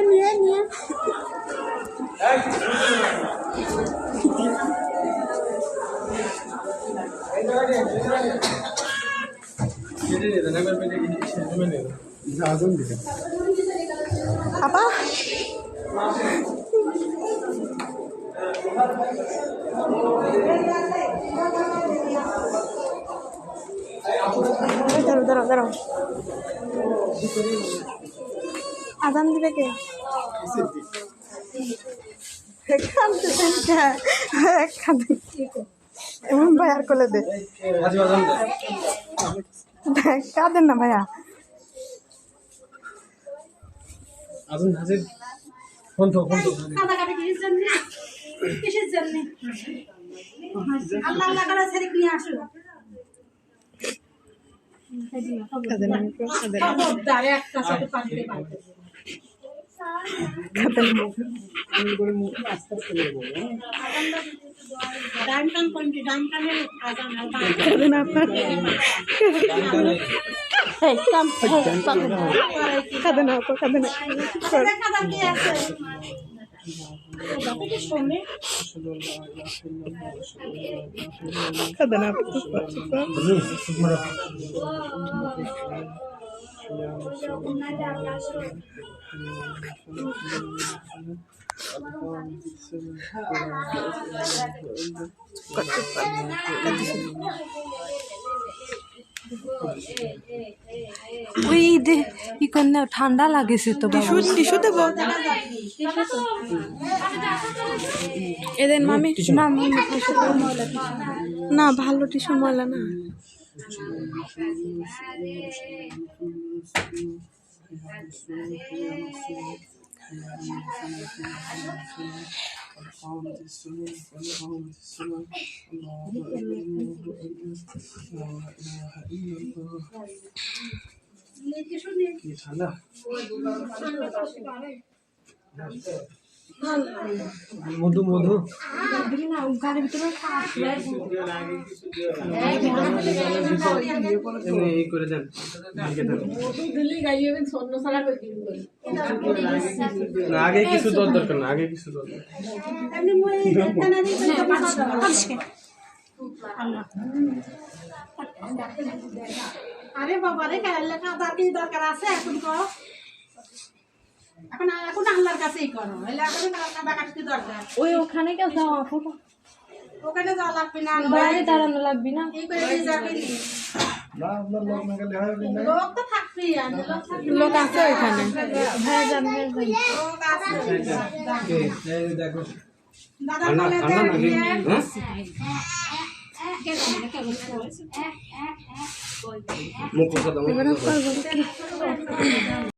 নিয়ে apa? Taruh. Azan dibe ke? এমন ভাইয়ার কোলে দে কাঁদেন না ভাইয়া ওই ইকনে ঠান্ডা লাগেছে তো টিস্যু দেব এদের মামি না ভালো টিস্যু ময়লা না মধু গাড়ির ভিতরে করে দেন আগে কিছু দরকার না আগে কিছু দরকার আরে বাবা রে কাদার কি দরকার আছে এখন করো এখন আল্লাহর কাছেই করো এলে এখন কাদা কাটতে দরকার ওই ওখানে কেউ যাওয়া ফটো ওখানে যাওয়া লাগবে না বাইরে দাঁড়ানো লাগবে না এই করে দিয়ে যাবে না আপনার লোক না গেলে হয় না লোক তো থাকবেই লোক আছে ওখানে ভাই যান লোক আছে দেখো দাদা বলে মুখ কথা